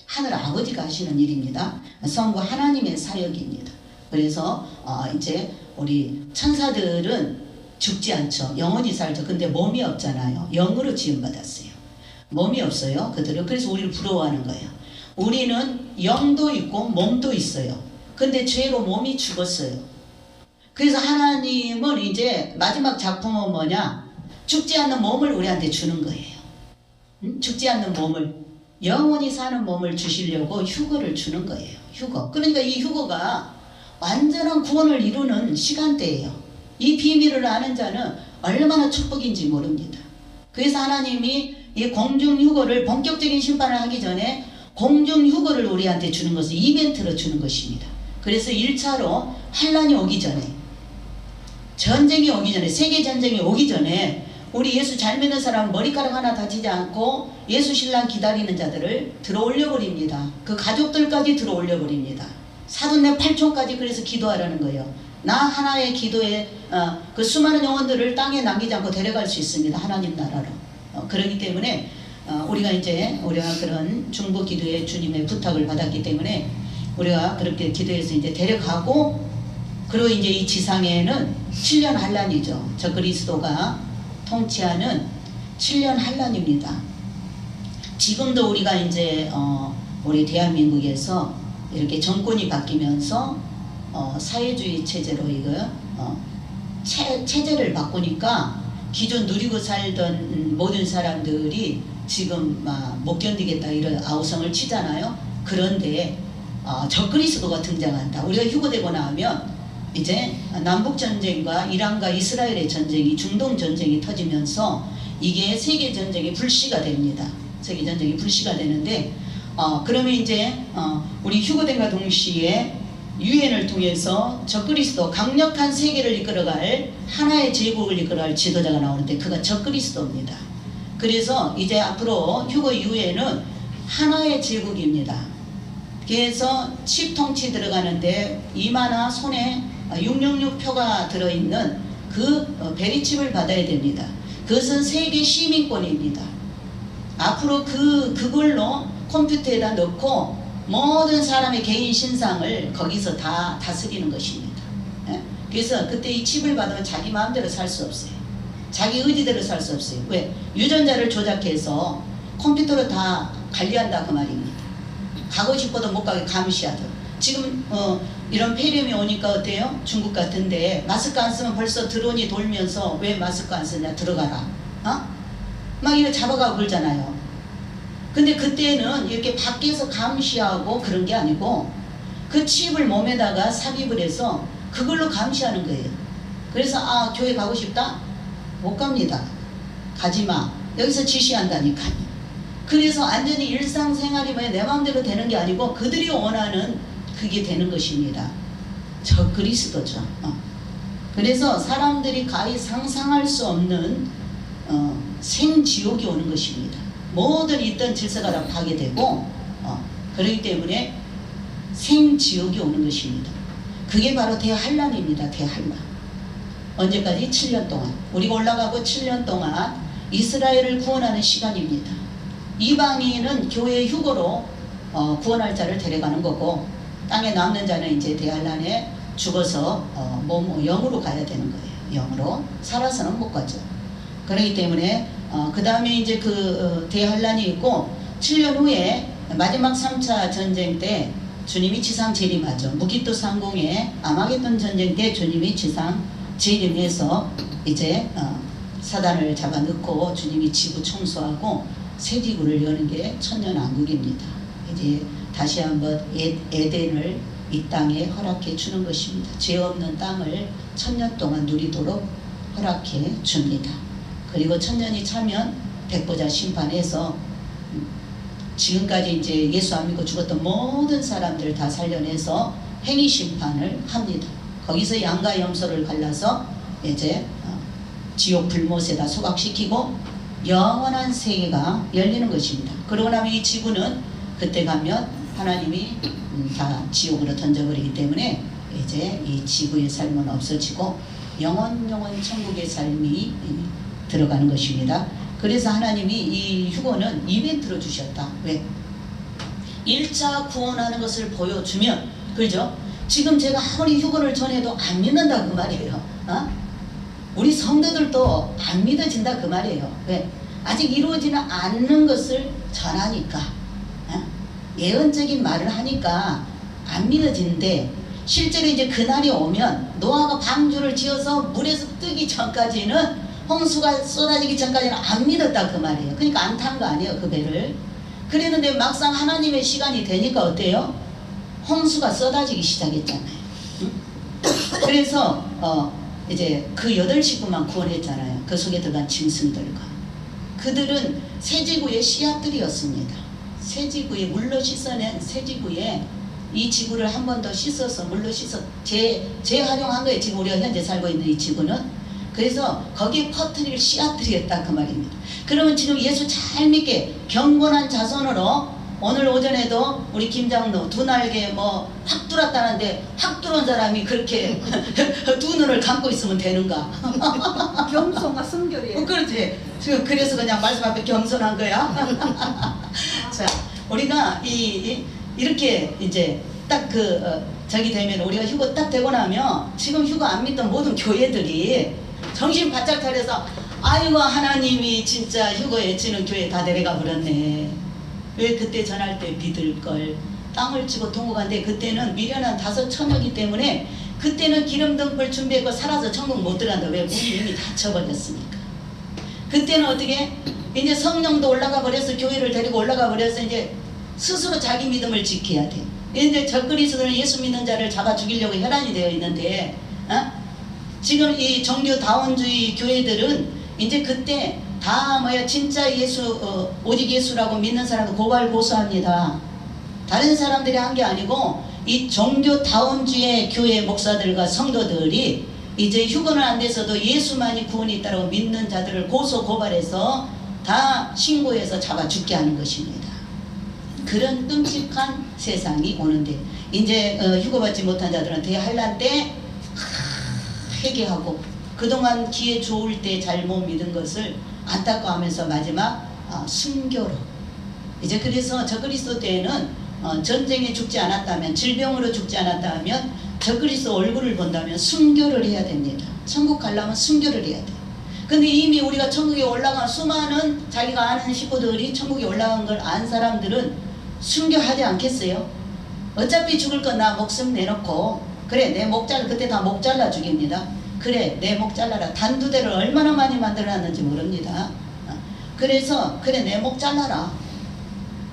Speaker 1: 하늘 아버지가 하시는 일입니다. 성부 하나님의 사역입니다. 그래서 이제 우리 천사들은 죽지 않죠. 영원히 살죠. 근데 몸이 없잖아요. 영으로 지음받았어요. 몸이 없어요. 그들은. 그래서 우리를 부러워하는 거예요. 우리는 영도 있고 몸도 있어요. 근데 죄로 몸이 죽었어요. 그래서 하나님은 이제 마지막 작품은 뭐냐? 죽지 않는 몸을 우리한테 주는 거예요. 죽지 않는 몸을, 영원히 사는 몸을 주시려고 휴거를 주는 거예요. 휴거. 그러니까 이 휴거가 완전한 구원을 이루는 시간대예요. 이 비밀을 아는 자는 얼마나 축복인지 모릅니다. 그래서 하나님이 이 공중 휴거를, 본격적인 심판을 하기 전에 공중 휴거를 우리한테 주는 것을 이벤트로 주는 것입니다. 그래서 1차로 환난이 오기 전에, 전쟁이 오기 전에, 세계전쟁이 오기 전에 우리 예수 잘 믿는 사람은 머리카락 하나 다치지 않고 예수 신랑 기다리는 자들을 들어 올려버립니다. 그 가족들까지 들어 올려버립니다. 사돈네 8촌까지. 그래서 기도하라는 거예요. 나 하나의 기도에 그 수많은 영혼들을 땅에 남기지 않고 데려갈 수 있습니다. 하나님 나라로. 그렇기 때문에 우리가 그런 중보 기도에 주님의 부탁을 받았기 때문에 우리가 그렇게 기도해서 이제 데려가고, 그리고 이제 이 지상에는 7년 환란이죠. 저 그리스도가 통치하는 7년 환란입니다. 지금도 우리가 이제 우리 대한민국에서 이렇게 정권이 바뀌면서 사회주의 체제로 이거 체제를 바꾸니까 기존 누리고 살던 모든 사람들이 지금 막 못 견디겠다 이런 아우성을 치잖아요. 그런데 적그리스도가 등장한다. 우리가 휴거되고 나면 이제 남북전쟁과 이란과 이스라엘의 전쟁이, 중동전쟁이 터지면서 이게 세계전쟁의 불씨가 됩니다. 세계전쟁이 불씨가 되는데 그러면 이제 우리 휴거됨과 동시에 유엔을 통해서 적그리스도, 강력한 세계를 이끌어갈 하나의 제국을 이끌어갈 지도자가 나오는데 그가 적그리스도입니다. 그래서 이제 앞으로 휴거 이후에는 하나의 제국입니다. 그래서 칩 통치 들어가는데 이마나 손에 666표가 들어있는 그 베리칩을 받아야 됩니다. 그것은 세계 시민권입니다. 앞으로 그걸로 컴퓨터에다 넣고 모든 사람의 개인 신상을 거기서 다 다스리는 것입니다. 그래서 그때 이 칩을 받으면 자기 마음대로 살 수 없어요. 자기 의지대로 살 수 없어요. 왜? 유전자를 조작해서 컴퓨터로 다 관리한다 그 말입니다. 가고 싶어도 못 가게 감시하도록. 지금 이런 폐렴이 오니까 어때요? 중국 같은데 마스크 안 쓰면 벌써 드론이 돌면서 왜 마스크 안 쓰냐, 들어가라, 막 이거 잡아가고 그러잖아요. 근데 그때는 이렇게 밖에서 감시하고 그런 게 아니고 그 칩을 몸에다가 삽입을 해서 그걸로 감시하는 거예요. 그래서 교회 가고 싶다? 못 갑니다. 가지마. 여기서 지시한다니까요. 그래서 완전히 일상생활이 내 마음대로 되는 게 아니고 그들이 원하는 그게 되는 것입니다. 적그리스도죠. 그래서 사람들이 가히 상상할 수 없는 생지옥이 오는 것입니다. 모든 있던 질서가 다 파괴되고 그렇기 때문에 생지옥이 오는 것입니다. 그게 바로 대환란입니다. 대환란. 언제까지? 7년 동안. 우리가 올라가고 7년 동안 이스라엘을 구원하는 시간입니다. 이방인은 교회의 휴거로 구원할 자를 데려가는 거고 땅에 남는 자는 이제 대환란에 죽어서 영으로 가야 되는 거예요. 영으로. 살아서는 못 가죠. 그렇기 때문에 그 다음에 이제 대환란이 있고 7년 후에 마지막 3차 전쟁 때 주님이 지상 재림하죠. 무기토 상공에 아마게돈 전쟁 때 주님이 지상 재림해서 이제 사단을 잡아넣고 주님이 지구 청소하고 새 지구를 여는 게 천년왕국입니다. 이제 다시 한번 에덴을 이 땅에 허락해 주는 것입니다. 죄 없는 땅을 1000년 동안 누리도록 허락해 줍니다. 그리고 1000년이 차면 백보자 심판해서 지금까지 이제 예수 안 믿고 죽었던 모든 사람들 다 살려내서 행위 심판을 합니다. 거기서 양과 염소를 갈라서 이제 지옥 불못에다 소각시키고 영원한 세계가 열리는 것입니다. 그러고 나면 이 지구는 그때 가면 하나님이 다 지옥으로 던져버리기 때문에 이제 이 지구의 삶은 없어지고 영원 천국의 삶이 들어가는 것입니다. 그래서 하나님이 이 휴거는 이벤트로 주셨다. 왜? 1차 구원하는 것을 보여주면, 그죠? 지금 제가 아무리 휴거를 전해도 안 믿는다 그 말이에요. 우리 성도들도 안 믿어진다 그 말이에요. 왜? 아직 이루어지는 않는 것을 전하니까, 예언적인 말을 하니까 안 믿어지는데, 실제로 이제 그날이 오면 노아가 방주를 지어서 물에서 뜨기 전까지는, 홍수가 쏟아지기 전까지는 안 믿었다 그 말이에요. 그러니까 안 탄 거 아니에요, 그 배를. 그랬는데 막상 하나님의 시간이 되니까 어때요? 홍수가 쏟아지기 시작했잖아요. 그래서 이제 그 8식구만 구원했잖아요. 그 속에 들어간 짐승들과. 그들은 새지구의 씨앗들이었습니다. 새지구에 물로 씻어낸 새지구에 이 지구를 한 번 더 씻어서 물로 씻어 재활용한 거예요. 지금 우리가 현재 살고 있는 이 지구는. 그래서 거기에 퍼뜨릴 씨앗들이었다 그 말입니다. 그러면 지금 예수 잘 믿게 경건한 자손으로 오늘 오전에도 우리 김장로 두 날개 확 뚫었다는데 확 뚫은 사람이 그렇게 두 눈을 감고 있으면 되는가?
Speaker 2: 겸손과 순결이에요.
Speaker 1: 그렇지. 지금 그래서 그냥 말씀 앞에 겸손한 거야. 자, 우리가 이렇게 이제 딱 저기 되면 우리가 휴거 딱 되고 나면 지금 휴거 안 믿던 모든 교회들이 정신 바짝 차려서 아이고 하나님이 진짜 휴거에 지는 교회 다 데려가 버렸네. 왜 그때 전할 때 믿을걸. 땅을 치고 동국한데 그때는 미련한 5처녀이기 때문에 그때는 기름등불 준비했고 살아서 천국 못 들어간다. 왜? 문이 이미 닫혀버렸으니까. 그때는 어떻게 이제 성령도 올라가 버려서 교회를 데리고 올라가 버려서 이제 스스로 자기 믿음을 지켜야 돼요. 이제 적그리스도는 예수 믿는 자를 잡아 죽이려고 혈안이 되어 있는데 지금 이 정교다원주의 교회들은 이제 그때 다 진짜 예수 오직 예수라고 믿는 사람을 고발 고소합니다. 다른 사람들이 한 게 아니고 이 종교다원주의 교회 목사들과 성도들이 이제 휴거는 안 돼서도 예수만이 구원이 있다고 믿는 자들을 고소 고발해서 다 신고해서 잡아 죽게 하는 것입니다. 그런 끔찍한 세상이 오는데 이제 휴거받지 못한 자들은 대환란 때 회개하고 그동안 기회 좋을 때 잘못 믿은 것을 안타까워하면서 마지막 순교로 이제 그래서 적그리스도 때에는 전쟁에 죽지 않았다면 질병으로 죽지 않았다면 적그리스도 얼굴을 본다면 순교를 해야 됩니다. 천국 가려면 순교를 해야 돼요. 근데 이미 우리가 천국에 올라간 수많은 자기가 아는 식구들이 천국에 올라간 걸 안 사람들은 순교하지 않겠어요? 어차피 죽을 건 나 목숨 내놓고 그래 내 목 잘라 그때 다 목 잘라 죽입니다. 그래 내 목 잘라라. 단두대를 얼마나 많이 만들어놨는지 모릅니다. 그래서 그래 내 목 잘라라.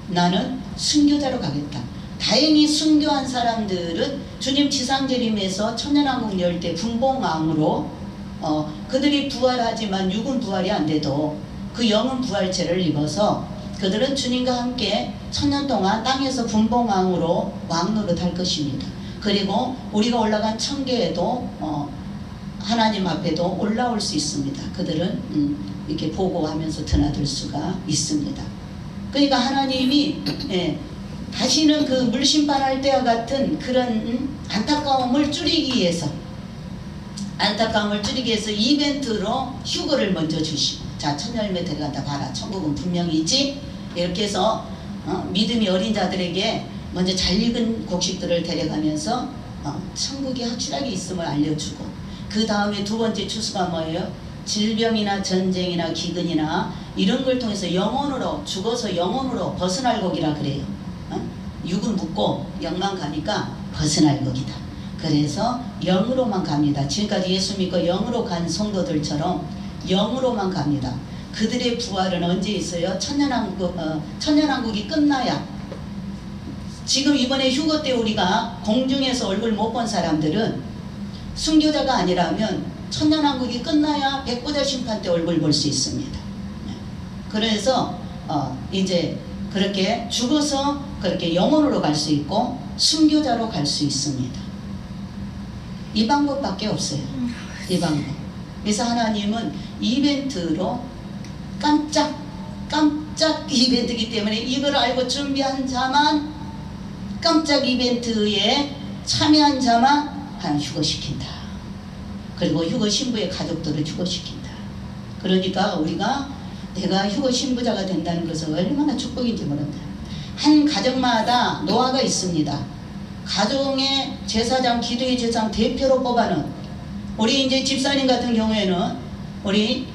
Speaker 1: 나는 순교자로 가겠다. 다행히 순교한 사람들은 주님 지상재림에서 천년왕국 열 때 분봉왕으로 그들이 부활하지만 육은 부활이 안 돼도 그 영은 부활체를 입어서 그들은 주님과 함께 천년 동안 땅에서 분봉왕으로 왕노릇할 것입니다. 그리고 우리가 올라간 천계에도 하나님 앞에도 올라올 수 있습니다. 그들은 이렇게 보고하면서 드나들 수가 있습니다. 그러니까 하나님이 다시는 그 물심판할 때와 같은 그런 안타까움을 줄이기 위해서 이벤트로 휴거를 먼저 주시고 자 천열매 데려간다 봐라 천국은 분명히 있지 이렇게 해서 믿음이 어린 자들에게 먼저 잘 익은 곡식들을 데려가면서 천국이 확실하게 있음을 알려주고 그 다음에 두 번째 추수가 뭐예요? 질병이나 전쟁이나 기근이나 이런 걸 통해서 영혼으로 죽어서 영혼으로 벗어날 곡이라 그래요. 육은 묻고 영만 가니까 벗어날 곡이다. 그래서 영으로만 갑니다. 지금까지 예수 믿고 영으로 간 성도들처럼 영으로만 갑니다. 그들의 부활은 언제 있어요? 천년왕국이 끝나야. 지금 이번에 휴거 때 우리가 공중에서 얼굴 못 본 사람들은 순교자가 아니라면 천년왕국이 끝나야 백보자 심판 때 얼굴 볼 수 있습니다. 그래서 이제 그렇게 죽어서 그렇게 영혼으로 갈 수 있고 순교자로 갈 수 있습니다. 이 방법밖에 없어요. 이 방법. 그래서 하나님은 이벤트로 깜짝 이벤트이기 때문에 이걸 알고 준비한 자만 깜짝 이벤트에 참여한 자만 휴거시킨다. 그리고 휴거 신부의 가족들을 휴거시킨다. 그러니까 우리가 내가 휴거 신부자가 된다는 것은 얼마나 축복인지 모른다. 한 가정마다 노하가 있습니다. 가정의 제사장, 기도의 제사장 대표로 뽑아는 우리 이제 집사님 같은 경우에는 우리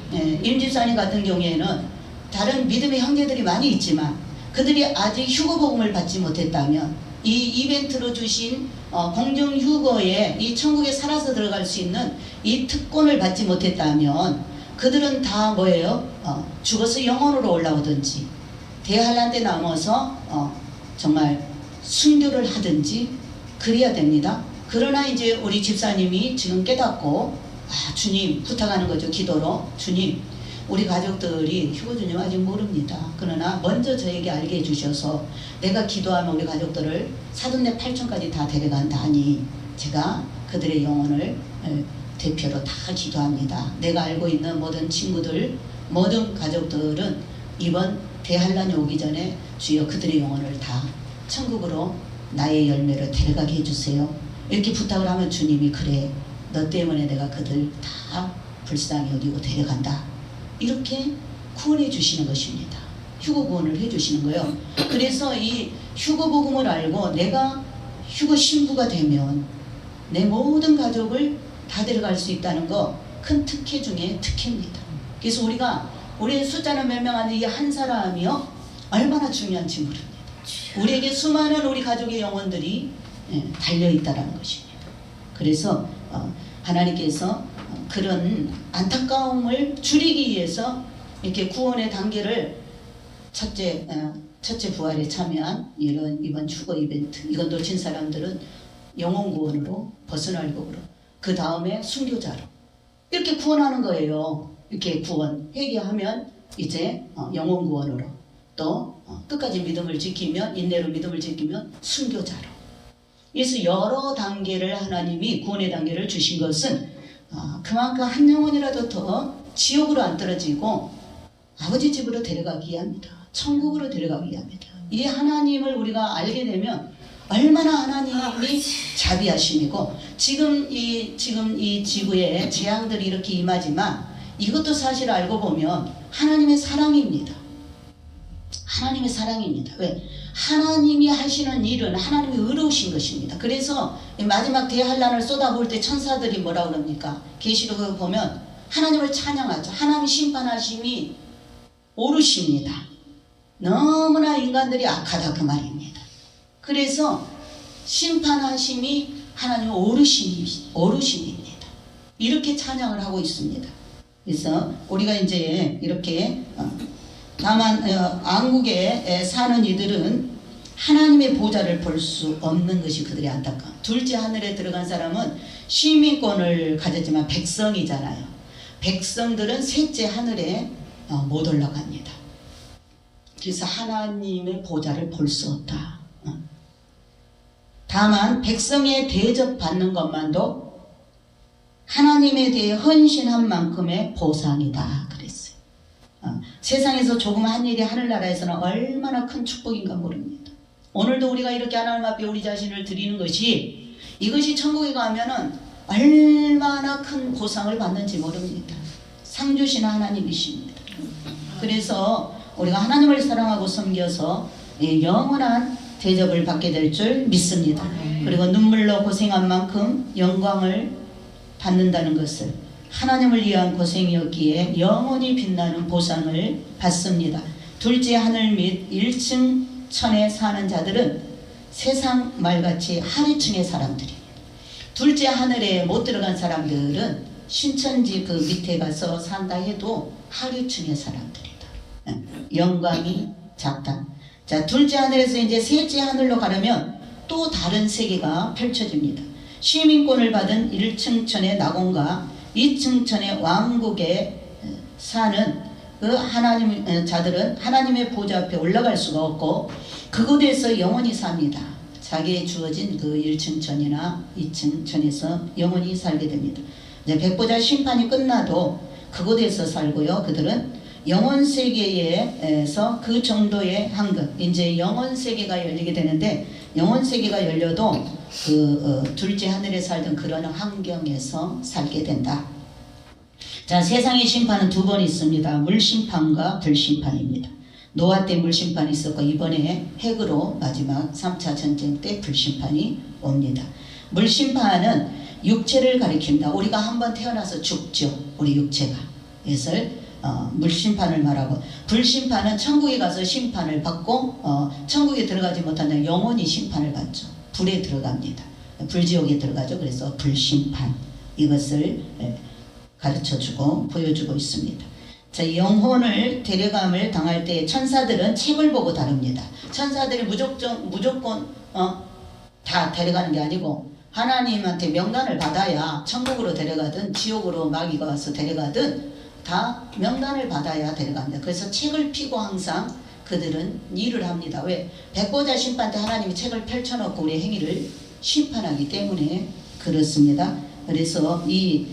Speaker 1: 임집사님 같은 경우에는 다른 믿음의 형제들이 많이 있지만 그들이 아직 휴거 복음을 받지 못했다면 이 이벤트로 주신 공중 휴거에 이 천국에 살아서 들어갈 수 있는 이 특권을 받지 못했다면 그들은 다 뭐예요? 죽어서 영혼으로 올라오든지 대환란 때 넘어서 정말 순교를 하든지 그래야 됩니다. 그러나 이제 우리 집사님이 지금 깨닫고 주님 부탁하는 거죠. 기도로 주님 우리 가족들이 휴거주님 아직 모릅니다. 그러나 먼저 저에게 알게 해주셔서 내가 기도하면 우리 가족들을 사돈네 8촌까지 다 데려간다 하니 제가 그들의 영혼을 대표로 다 기도합니다. 내가 알고 있는 모든 친구들 모든 가족들은 이번 대환란이 오기 전에 주여 그들의 영혼을 다 천국으로 나의 열매를 데려가게 해주세요. 이렇게 부탁을 하면 주님이 그래 너 때문에 내가 그들 다 불쌍히 여기고 데려간다. 이렇게 구원해 주시는 것입니다. 휴거 구원을 해 주시는 거예요. 그래서 이 휴거 복음을 알고 내가 휴거 신부가 되면 내 모든 가족을 다 데려갈 수 있다는 거 큰 특혜 중에 특혜입니다. 그래서 우리의 숫자는 몇 명 안에 이 한 사람이요 얼마나 중요한지 모릅니다. 우리에게 수많은 우리 가족의 영혼들이 달려있다는 것입니다. 그래서 하나님께서 그런 안타까움을 줄이기 위해서 이렇게 구원의 단계를 첫째 부활에 참여한 이번 추거 이벤트, 이건 놓친 사람들은 영혼 구원으로 벗어날 법으로, 그 다음에 순교자로 이렇게 구원하는 거예요. 이렇게 구원 회개하면 이제 영혼 구원으로, 또 끝까지 믿음을 지키면, 인내로 믿음을 지키면 순교자로. 그래서 여러 단계를 하나님이 구원의 단계를 주신 것은 그만큼 한 영혼이라도 더 지옥으로 안 떨어지고 아버지 집으로 데려가기 위함이다. 천국으로 데려가기 위함이다. 이 하나님을 우리가 알게 되면 얼마나 하나님이 자비하심이고, 지금 이 지구에 재앙들이 이렇게 임하지만 이것도 사실 알고 보면 하나님의 사랑입니다. 하나님의 사랑입니다. 왜? 하나님이 하시는 일은 하나님이 의로우신 것입니다. 그래서 마지막 대환란을 쏟아부을 때 천사들이 뭐라 그럽니까? 계시록을 보면 하나님을 찬양하죠. 하나님 심판하심이 옳으십니다. 너무나 인간들이 악하다, 그 말입니다. 그래서 심판하심이 하나님 옳으심입니다. 이렇게 찬양을 하고 있습니다. 그래서 우리가 이제 이렇게 다만 왕국에 사는 이들은 하나님의 보좌를 볼 수 없는 것이 그들의 안타까움. 둘째 하늘에 들어간 사람은 시민권을 가졌지만 백성이잖아요. 백성들은 셋째 하늘에 못 올라갑니다. 그래서 하나님의 보좌를 볼 수 없다. 다만 백성에 대접받는 것만도 하나님에 대해 헌신한 만큼의 보상이다 그랬어요. 세상에서 조금 한 일이 하늘나라에서는 얼마나 큰 축복인가 모릅니다. 오늘도 우리가 이렇게 하나님 앞에 우리 자신을 드리는 것이, 이것이 천국에 가면은 얼마나 큰 보상을 받는지 모릅니다. 상 주시는 하나님이십니다. 그래서 우리가 하나님을 사랑하고 섬겨서 영원한 대접을 받게 될 줄 믿습니다. 그리고 눈물로 고생한 만큼 영광을 받는다는 것을, 하나님을 위한 고생이었기에 영원히 빛나는 보상을 받습니다. 둘째 하늘 및 1층 천에 사는 자들은 세상 말같이 하류층의 사람들입니다. 둘째 하늘에 못 들어간 사람들은 신천지 그 밑에 가서 산다 해도 하류층의 사람들이다. 영광이 작다. 자, 둘째 하늘에서 이제 셋째 하늘로 가려면 또 다른 세계가 펼쳐집니다. 시민권을 받은 1층 천의 낙원과 2층 천의 왕국에 사는 그 하나님 자들은 하나님의 보좌 앞에 올라갈 수가 없고 그곳에서 영원히 삽니다. 자기에 주어진 그 1층 천이나 2층 천에서 영원히 살게 됩니다. 이제 백보자 심판이 끝나도 그곳에서 살고요. 그들은 영원 세계에서 그 정도의 한급, 이제 영원 세계가 열리게 되는데, 영원 세계가 열려도 그 둘째 하늘에 살던 그런 환경에서 살게 된다. 자, 세상의 심판은 두 번 있습니다. 물심판과 불심판입니다. 노아 때 물심판이 있었고 이번에 핵으로 마지막 3차 전쟁 때 불심판이 옵니다. 물심판은 육체를 가리킵니다. 우리가 한번 태어나서 죽죠. 우리 육체가. 그래서 물심판을 말하고, 불심판은 천국에 가서 심판을 받고 천국에 들어가지 못하면 영원히 심판을 받죠. 불에 들어갑니다. 불지옥에 들어가죠. 그래서 불심판, 이것을 가르쳐주고 보여주고 있습니다. 자, 영혼을 데려감을 당할 때 천사들은 책을 보고 다룹니다. 천사들이 무조건 다 데려가는 게 아니고 하나님한테 명단을 받아야 천국으로 데려가든 지옥으로 마귀가 와서 데려가든 다 명단을 받아야 데려갑니다. 그래서 책을 펴고 항상 그들은 일을 합니다. 왜? 백보자 심판 때 하나님이 책을 펼쳐놓고 우리의 행위를 심판하기 때문에 그렇습니다. 그래서 이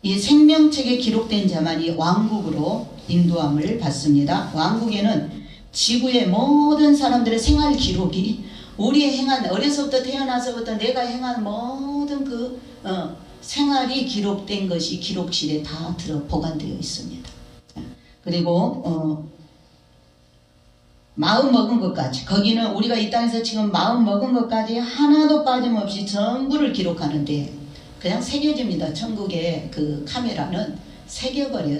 Speaker 1: 생명책에 기록된 자만이 왕국으로 인도함을 받습니다. 왕국에는 지구의 모든 사람들의 생활 기록이, 우리의 행한, 어려서부터 태어나서부터 내가 행한 모든 그 생활이 기록된 것이 기록실에 다 보관되어 있습니다. 그리고 마음 먹은 것까지, 거기는 우리가 이 땅에서 지금 마음 먹은 것까지 하나도 빠짐없이 전부를 기록하는데 그냥 새겨집니다. 천국의 그 카메라는 새겨버려요.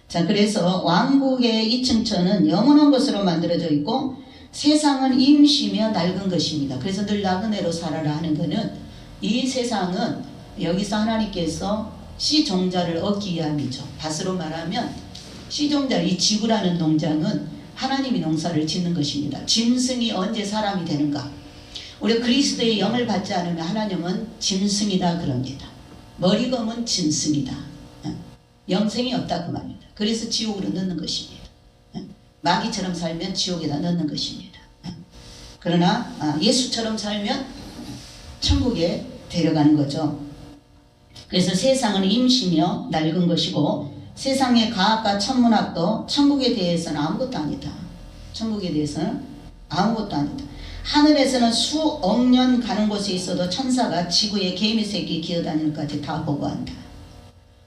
Speaker 1: 자, 그래서 왕국의 2층 천은 영원한 것으로 만들어져 있고 세상은 임시며 낡은 것입니다. 그래서 늘 나그네로 살아라 하는 것은, 이 세상은 여기서 하나님께서 씨 종자를 얻기 위함이죠. 밭으로 말하면 씨 종자, 이 지구라는 농장은 하나님이 농사를 짓는 것입니다. 짐승이 언제 사람이 되는가? 우리 그리스도의 영을 받지 않으면 하나님은 짐승이다 그럽니다. 머리검은 짐승이다. 영생이 없다 그 말입니다. 그래서 지옥으로 넣는 것입니다. 마귀처럼 살면 지옥에다 넣는 것입니다. 그러나 예수처럼 살면 천국에 데려가는 거죠. 그래서 세상은 임시며 낡은 것이고 세상의 과학과 천문학도 천국에 대해서는 아무것도 아니다. 천국에 대해서는 아무것도 아니다. 하늘에서는 수억 년 가는 곳에 있어도 천사가 지구에 개미새끼 기어다니는 것까지 다 보고한다.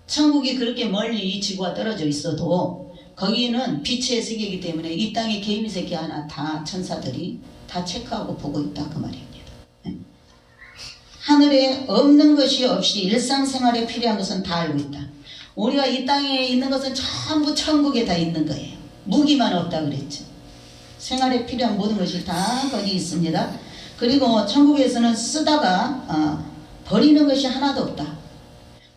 Speaker 1: 천국이 그렇게 멀리 이 지구가 떨어져 있어도 거기는 빛의 세계이기 때문에 이 땅에 개미새끼 하나 다 천사들이 다 체크하고 보고 있다 그 말입니다. 하늘에 없는 것이 없이 일상생활에 필요한 것은 다 알고 있다. 우리가 이 땅에 있는 것은 전부 천국에 다 있는 거예요. 무기만 없다 그랬죠. 생활에 필요한 모든 것이 다 거기 있습니다. 그리고 천국에서는 쓰다가 버리는 것이 하나도 없다.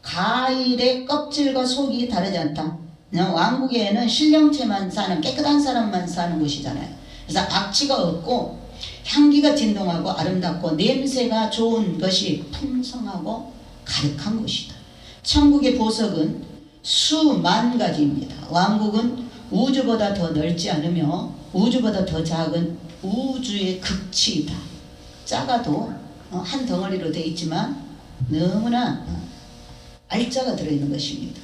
Speaker 1: 과일의 껍질과 속이 다르지 않다. 왕국에는 신령체만 사는 깨끗한 사람만 사는 곳이잖아요. 그래서 악취가 없고 향기가 진동하고 아름답고 냄새가 좋은 것이 풍성하고 가득한 곳이다. 천국의 보석은 수만 가지입니다. 왕국은 우주보다 더 넓지 않으며 우주보다 더 작은 우주의 극치이다. 작아도 한 덩어리로 되어 있지만 너무나 알짜가 들어있는 것입니다.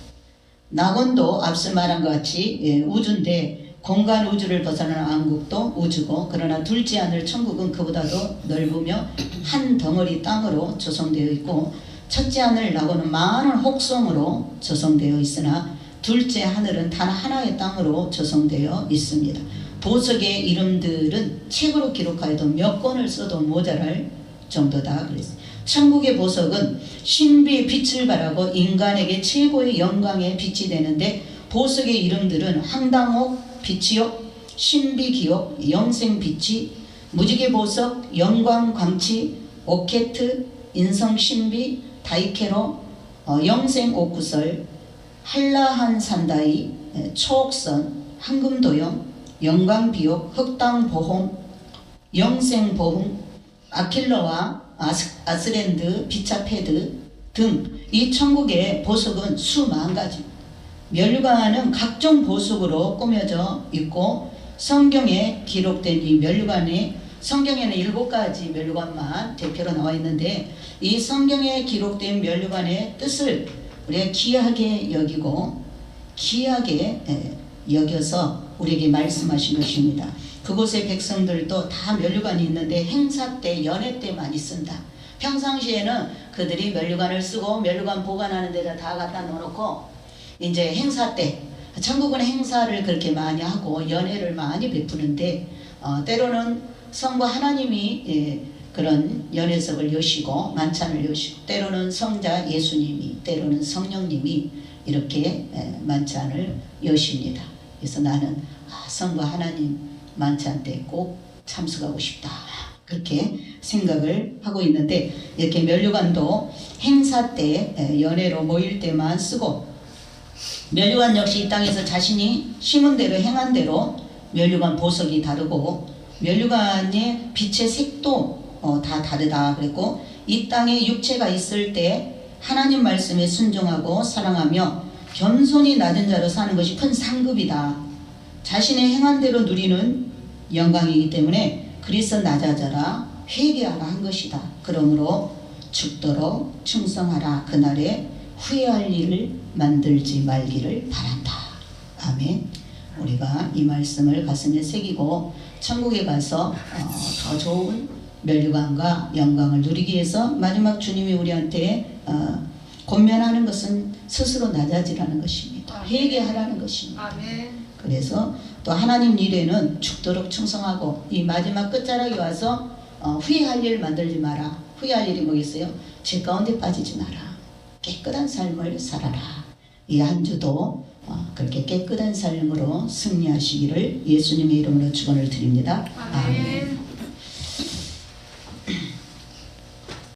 Speaker 1: 낙원도 앞서 말한 것 같이 우주인데 공간 우주를 벗어난 왕국도 우주고 그러나 둘째 하늘 천국은 그보다도 넓으며 한 덩어리 땅으로 조성되어 있고 첫째 하늘 낙원은 많은 혹성으로 조성되어 있으나 둘째 하늘은 단 하나의 땅으로 조성되어 있습니다. 보석의 이름들은 책으로 기록하여도 몇 권을 써도 모자랄 정도다 그랬어요. 천국의 보석은 신비의 빛을 발하고 인간에게 최고의 영광의 빛이 되는데 보석의 이름들은 황당옥, 빛이요, 신비기옥, 영생빛이, 무지개보석, 영광광치, 오케트, 인성신비, 다이케로, 영생옥구설, 한라한산다이, 초옥선, 황금도형, 영광비옥, 흑당보홍, 영생보홍, 아킬러와 아스랜드, 비차페드 등 이 천국의 보석은 수만 가지. 면류관은 각종 보석으로 꾸며져 있고 성경에 기록된 이 면류관에 성경에는 7가지 면류관만 대표로 나와 있는데 이 성경에 기록된 면류관의 뜻을 우리가 귀하게 여기고 귀하게 여겨서 우리에게 말씀하신 것입니다. 그곳의 백성들도 다 면류관이 있는데 행사 때 연회 때 많이 쓴다. 평상시에는 그들이 면류관을 쓰고 면류관 보관하는 데다 다 갖다 놓고 이제 행사 때 천국은 행사를 그렇게 많이 하고 연회를 많이 베푸는데 때로는 성부 하나님이 그런 연회석을 여시고 만찬을 여시고 때로는 성자 예수님이 때로는 성령님이 이렇게 만찬을 여십니다. 그래서 나는 성부 하나님 만찬 때 꼭 참석하고 싶다 그렇게 생각을 하고 있는데 이렇게 면류관도 행사 때 연회로 모일 때만 쓰고 면류관 역시 이 땅에서 자신이 심은 대로 행한 대로 면류관 보석이 다르고 면류관의 빛의 색도 다 다르다 그랬고 이 땅에 육체가 있을 때 하나님 말씀에 순종하고 사랑하며 겸손히 낮은 자로 사는 것이 큰 상급이다. 자신의 행한 대로 누리는 영광이기 때문에 그리스도 낮아져라 회개하라 한 것이다. 그러므로 죽도록 충성하라. 그날에 후회할 일을 만들지 말기를 바란다. 아멘. 우리가 이 말씀을 가슴에 새기고 천국에 가서 더 좋은 면류관과 영광을 누리기 위해서 마지막 주님이 우리한테 권면하는 것은 스스로 낮아지라는 것입니다. 회개하라는 것입니다.
Speaker 2: 아멘.
Speaker 1: 그래서 또 하나님 일에는 죽도록 충성하고 이 마지막 끝자락에 와서 후회할 일 만들지 마라. 후회할 일이 뭐겠어요? 죄 가운데 빠지지 마라. 깨끗한 삶을 살아라. 이 한 주도 그렇게 깨끗한 삶으로 승리하시기를 예수님의 이름으로 축원을 드립니다. 아멘.